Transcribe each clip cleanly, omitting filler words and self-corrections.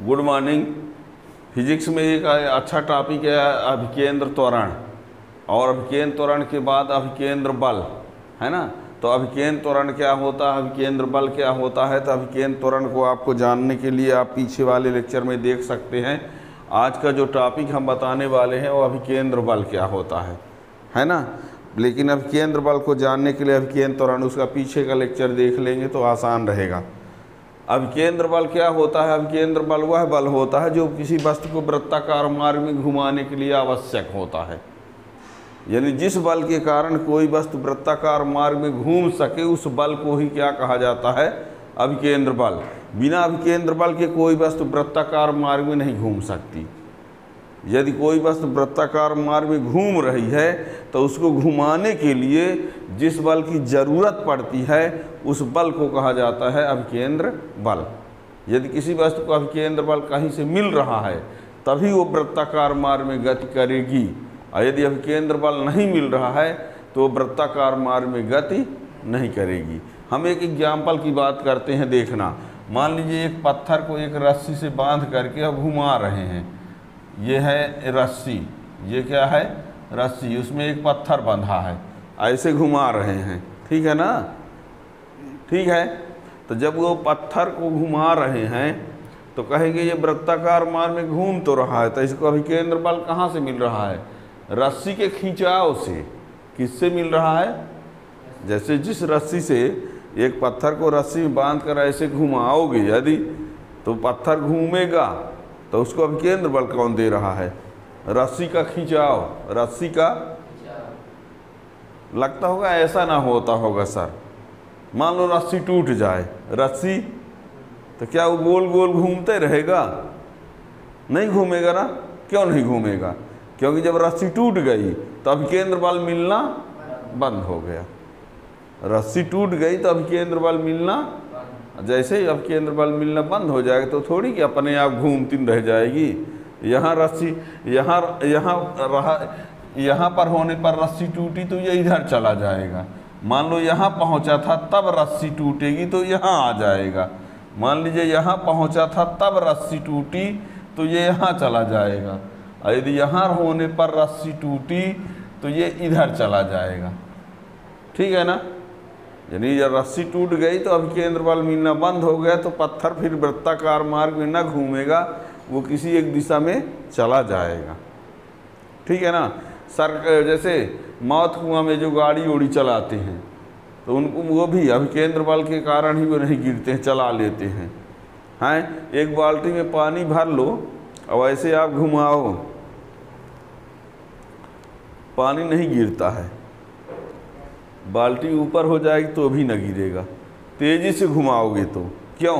Good morning. Physics में एक अच्छा टॉपिक है अभिकेंद्र त्वरण, और अभिकेंद्र त्वरण के बाद अभिकेंद्र बल, है ना। तो अभिकेंद्र त्वरण क्या होता है, अभिकेंद्र बल क्या होता है। तो अभिकेंद्र त्वरण को आपको जानने के लिए आप पीछे वाले लेक्चर में देख सकते हैं। आज का जो टॉपिक हम बताने वाले हैं वो अभिकेंद्र बल क्या होता है ना। लेकिन अभिकेंद्र बल को जानने के लिए अभिकेंद्र त्वरण उसका पीछे का लेक्चर देख लेंगे तो आसान रहेगा। अभिकेंद्र बल क्या होता है, अभिकेंद्र बल वह बल होता है जो किसी वस्तु को वृत्ताकार मार्ग में घुमाने के लिए आवश्यक होता है। यानी जिस बल के कारण कोई वस्तु वृत्ताकार मार्ग में घूम सके उस बल को ही क्या कहा जाता है, अभिकेंद्र बल। बिना अभिकेंद्र बल के कोई वस्तु वृत्ताकार मार्ग में नहीं घूम सकती। यदि कोई वस्तु वृत्ताकार मार्ग में घूम रही है तो उसको घुमाने के लिए जिस बल की ज़रूरत पड़ती है उस बल को कहा जाता है अभिकेंद्र बल। यदि किसी वस्तु को अभिकेंद्र बल कहीं से मिल रहा है तभी वो वृत्ताकार मार्ग में गति करेगी, और यदि अभिकेंद्र बल नहीं मिल रहा है तो वृत्ताकार मार्ग में गति नहीं करेगी। हम एक एग्जाम्पल की बात करते हैं, देखना। मान लीजिए एक पत्थर को एक रस्सी से बांध करके अब घुमा रहे हैं। ये है रस्सी, ये क्या है, रस्सी, उसमें एक पत्थर बंधा है, ऐसे घुमा रहे हैं, ठीक है ना। ठीक है, तो जब वो पत्थर को घुमा रहे हैं तो कहेंगे ये वृत्ताकार मार्ग में घूम तो रहा है, तो इसको अभिकेंद्र बल कहाँ से मिल रहा है, रस्सी के खिंचाव से। किससे मिल रहा है, जैसे जिस रस्सी से एक पत्थर को रस्सी में बांध कर ऐसे घुमाओगे यदि तो पत्थर घूमेगा, तो उसको अभिकेंद्र बल कौन दे रहा है, रस्सी का खिंचाव, रस्सी का। लगता होगा ऐसा ना होता होगा सर, मान लो रस्सी टूट जाए, रस्सी तो क्या वो गोल गोल घूमते रहेगा, नहीं घूमेगा ना। क्यों नहीं घूमेगा, क्योंकि जब रस्सी टूट गई तो अभिकेंद्र बल मिलना बंद हो गया। रस्सी टूट गई तो अभिकेंद्र बल मिलना, जैसे ही अभिकेंद्र बल मिलना बंद हो जाएगा तो थोड़ी कि अपने आप घूमती रह जाएगी। यहाँ रस्सी यहाँ पर होने पर रस्सी टूटी तो ये इधर चला जाएगा। मान लो यहाँ पहुँचा था तब रस्सी टूटेगी तो यहाँ आ जाएगा। मान लीजिए यहाँ पहुँचा था तब रस्सी टूटी तो ये यहाँ चला जाएगा, और यदि यहाँ होने पर रस्सी टूटी तो ये इधर चला जाएगा, ठीक है ना। यानी जब रस्सी टूट गई तो अभिकेंद्र बल मिलना बंद हो गया तो पत्थर फिर वृत्ताकार मार्ग में न घूमेगा, वो किसी एक दिशा में चला जाएगा, ठीक है ना। सर जैसे मौत कुआं में जो गाड़ी उड़ी चलाते हैं तो उनको वो भी अभिकेंद्र बल के कारण ही वो नहीं गिरते हैं, चला लेते हैं। एक बाल्टी में पानी भर लो और ऐसे आप घुमाओ, पानी नहीं गिरता है। बाल्टी ऊपर हो जाएगी तो भी न गिरेगा, तेज़ी से घुमाओगे तो। क्यों,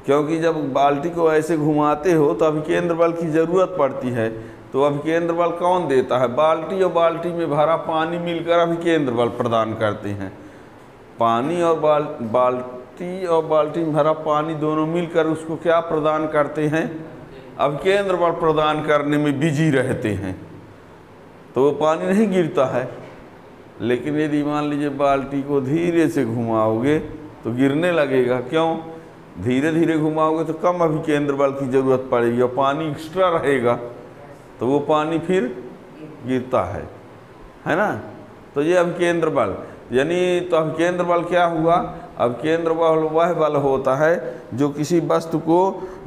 क्योंकि जब बाल्टी को ऐसे घुमाते हो तो अभिकेंद्र बल की ज़रूरत पड़ती है। तो अभिकेंद्र बल कौन देता है, बाल्टी और बाल्टी में भरा पानी मिलकर अभिकेंद्र बल प्रदान करते हैं। पानी और बाल्टी और बाल्टी में भरा पानी दोनों मिलकर उसको क्या प्रदान करते हैं, अभिकेंद्र बल प्रदान करने में बिजी रहते हैं, तो वो पानी नहीं गिरता है। लेकिन यदि मान लीजिए बाल्टी को धीरे से घुमाओगे तो गिरने लगेगा। क्यों, धीरे धीरे घुमाओगे तो कम अभिकेंद्र बल की ज़रूरत पड़ेगी और पानी एक्स्ट्रा रहेगा तो वो पानी फिर गिरता है ना। तो ये अभिकेंद्र बल, यानी तो अभिकेंद्र बल क्या हुआ, अभिकेंद्र बल वह बल होता है जो किसी वस्तु को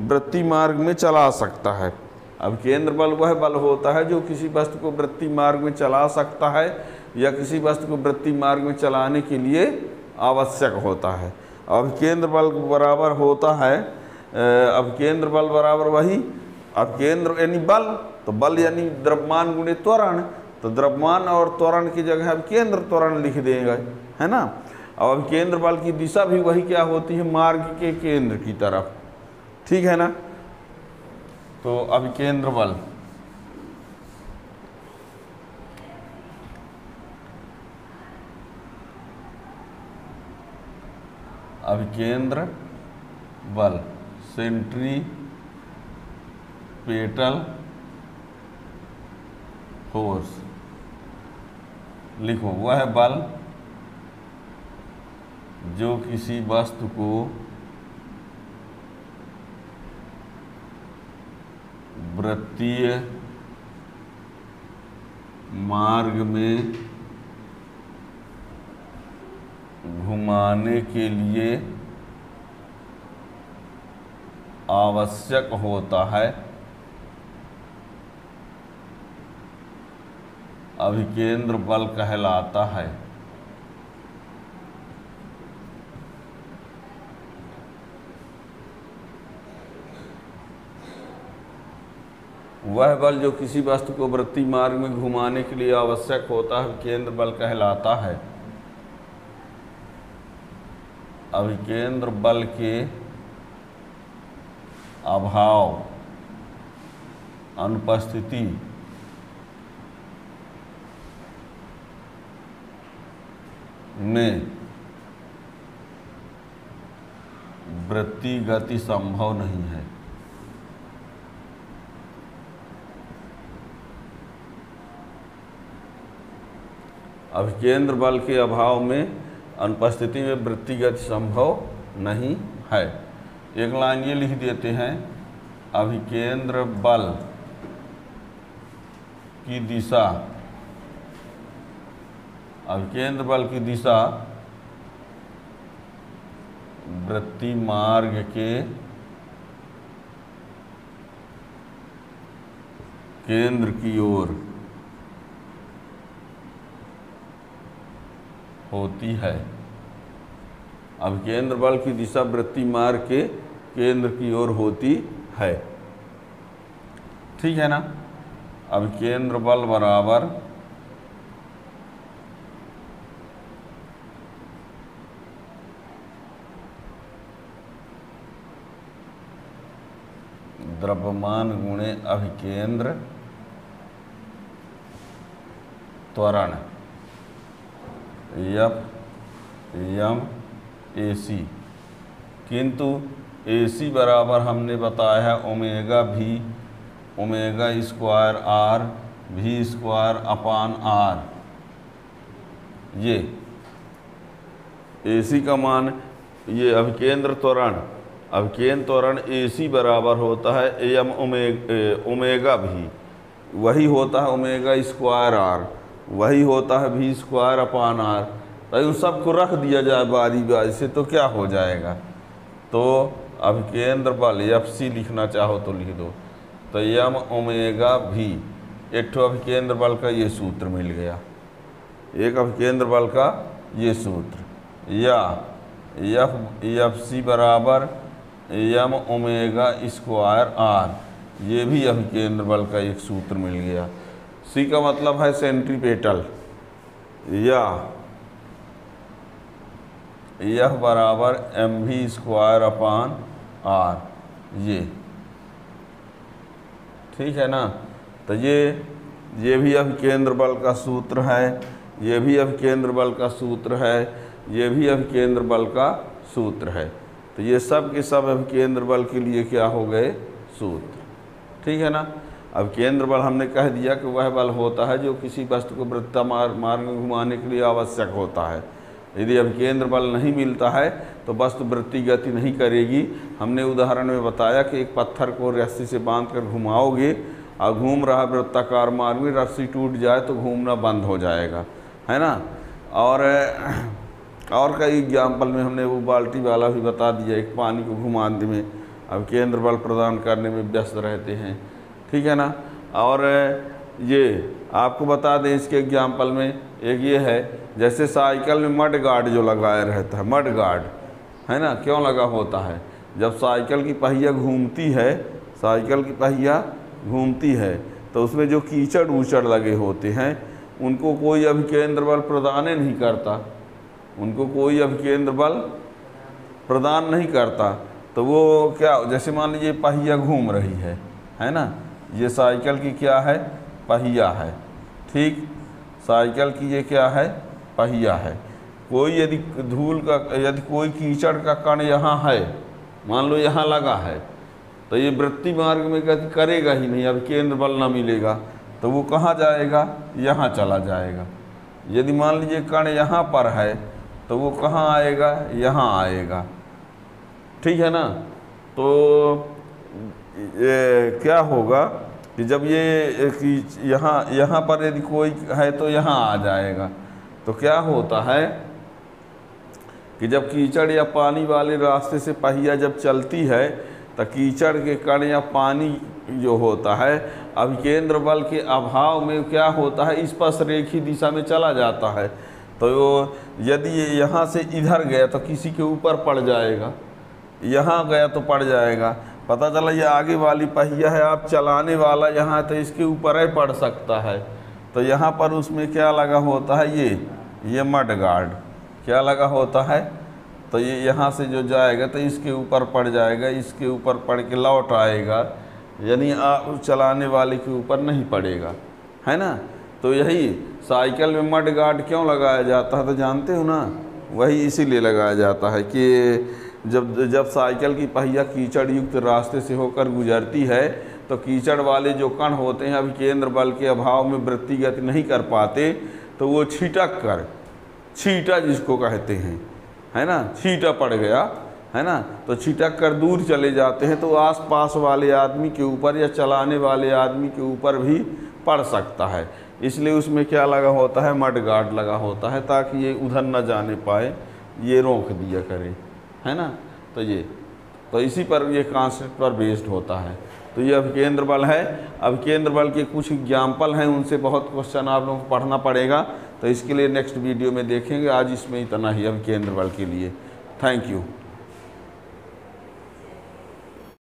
वृत्तीय मार्ग में चला सकता है। अभिकेंद्र बल वह बल होता है जो किसी वस्तु को वृत्तीय मार्ग में चला सकता है या किसी वस्तु को वृत्तीय मार्ग में चलाने के लिए आवश्यक होता है। अभिकेंद्र बल बराबर होता है, अभिकेंद्र बल बराबर वही अभिकेंद्र यानी बल, तो बल यानी द्रव्यमान गुणे त्वरण, तो द्रव्यमान और त्वरण की जगह अभिकेंद्र त्वरण लिख देंगे, है ना। और अभिकेंद्र बल की दिशा भी वही क्या होती है, मार्ग के केंद्र की तरफ, ठीक है ना। तो अभिकेंद्र बल, अभिकेंद्र बल सेंट्रीपेटल फोर्स लिखो, वह बल जो किसी वस्तु को वृत्तीय मार्ग में घुमाने के लिए आवश्यक होता है अभिकेंद्र बल कहलाता है। वह बल जो किसी वस्तु को वृत्तीय मार्ग में घुमाने के लिए आवश्यक होता है अभिकेंद्र बल कहलाता है। अभिकेंद्र बल के अभाव अनुपस्थिति में वृत्तीय गति संभव नहीं है। अभिकेंद्र बल के अभाव में अनुपस्थिति में वृत्तीय गति संभव नहीं है। एक लाइन ये लिख देते हैं, अभिकेंद्र बल की दिशा, अभिकेंद्र बल की दिशा वृत्तीय मार्ग के केंद्र की ओर होती है। अभिकेंद्र बल की दिशा वृत्तीय मार्ग के केंद्र की ओर होती है। ठीक है ना। अभिकेंद्र बल बराबर द्रव्यमान गुणे अभिकेंद्र त्वरण एफ एम ए सी, किंतु ए सी बराबर हमने बताया है ओमेगा भी ओमेगा स्क्वायर आर भी स्क्वायर अपान आर। ये ए सी का मान, ये अभिकेंद्र त्वरण ए सी बराबर होता है एम ओमेगा भी, वही होता है ओमेगा स्क्वायर आर, वही होता है भी स्क्वायर अपान आर। तो उन सबको रख दिया जाए बारी बारी से तो क्या हो जाएगा, तो अभिकेंद्र बल एफ सी लिखना चाहो तो लिख दो, तो एम ओमेगा भी, एक ठो अभिकेंद्र बल का ये सूत्र मिल गया, एक अभिकेंद्र बल का ये सूत्र, या एफ सी बराबर एम ओमेगा स्क्वायर आर, ये भी अभिकेंद्र बल का एक सूत्र मिल गया। सी का मतलब है सेंट्रीपेटल, या यह बराबर एम भी स्क्वायर अपान आर, ये ठीक है ना। तो ये भी अभिकेंद्र बल का सूत्र है, ये भी अभिकेंद्र बल का सूत्र है, ये भी अभिकेंद्र बल का सूत्र है। तो ये सब के सब अभिकेंद्र बल के लिए क्या हो गए, सूत्र। ठीक है ना। अभिकेंद्र बल हमने कह दिया कि वह बल होता है जो किसी वस्तु को वृत्तीय मार्ग में घुमाने के लिए आवश्यक होता है। यदि अभिकेंद्र बल नहीं मिलता है तो वस्तु वृत्तीय गति नहीं करेगी। हमने उदाहरण में बताया कि एक पत्थर को रस्सी से बांधकर घुमाओगे और घूम रहा वृत्ताकार मार्ग में, रस्सी टूट जाए तो घूमना बंद हो जाएगा, है ना। और कई एग्जाम्पल में हमने वो बाल्टी वाला भी बता दिया, एक पानी को घुमाने में अभिकेंद्र बल प्रदान करने में व्यस्त रहते हैं। ठीक है ना। और ये आपको बता दें इसके एग्जाम्पल में एक ये है, जैसे साइकिल में मड गार्ड जो लगाया रहता है, मड गार्ड है ना, क्यों लगा होता है, जब साइकिल की पहिया घूमती है, साइकिल की पहिया घूमती है तो उसमें जो कीचड़ ऊचड़ लगे होते हैं उनको कोई अभिकेंद्र बल प्रदान नहीं करता, उनको कोई अभिकेंद्र बल प्रदान नहीं करता। तो वो क्या, जैसे मान लीजिए पहिया घूम रही है ना, ये साइकिल की क्या है, पहिया है। ठीक, साइकिल की ये क्या है, पहिया है। कोई यदि धूल का, यदि कोई कीचड़ का कण यहाँ है, मान लो यहाँ लगा है, तो ये वृत्तीय मार्ग में गति करेगा ही नहीं, अभिकेंद्र बल ना मिलेगा तो वो कहाँ जाएगा, यहाँ चला जाएगा। यदि मान लीजिए कण यहाँ पर है तो वो कहाँ आएगा, यहाँ आएगा। ठीक है ना। तो क्या होगा कि जब ये कि यहाँ पर यदि कोई है तो यहाँ आ जाएगा। तो क्या होता है कि जब कीचड़ या पानी वाले रास्ते से पहिया जब चलती है तो कीचड़ के कण या पानी जो होता है अभिकेंद्र बल के अभाव में क्या होता है, स्पर्श रेखी दिशा में चला जाता है। तो यदि ये यहाँ से इधर गया तो किसी के ऊपर पड़ जाएगा, यहाँ गया तो पड़ जाएगा। पता चला ये आगे वाली पहिया है, आप चलाने वाला यहाँ तो इसके ऊपर ही पड़ सकता है। तो यहाँ पर उसमें क्या लगा होता है, ये मड गार्ड क्या लगा होता है। तो ये यहाँ से जो जाएगा तो इसके ऊपर पड़ जाएगा, इसके ऊपर पड़ के लौट आएगा, यानी चलाने वाले के ऊपर नहीं पड़ेगा, है ना। तो यही साइकिल में मड गार्ड क्यों लगाया जाता है तो जानते हो ना, वही इसीलिए लगाया जाता है कि जब साइकिल की पहिया कीचड़ युक्त रास्ते से होकर गुजरती है तो कीचड़ वाले जो कण होते हैं अभिकेंद्र बल के अभाव में वृत्ति गति नहीं कर पाते, तो वो छिटक कर, छीटा जिसको कहते हैं, है ना, छीटा पड़ गया, है ना, तो छिटक कर दूर चले जाते हैं। तो आसपास वाले आदमी के ऊपर या चलाने वाले आदमी के ऊपर भी पड़ सकता है। इसलिए उसमें क्या लगा होता है, मड गार्ड लगा होता है, ताकि ये उधर न जाने पाए, ये रोक दिया करे, है ना। तो इसी पर ये कॉन्सेप्ट पर बेस्ड होता है। तो ये अभिकेंद्र बल है। अभिकेंद्र बल के कुछ एग्जाम्पल हैं, उनसे बहुत क्वेश्चन आप लोगों को पढ़ना पड़ेगा, तो इसके लिए नेक्स्ट वीडियो में देखेंगे। आज इसमें इतना ही अभिकेंद्र बल के लिए। Thank you.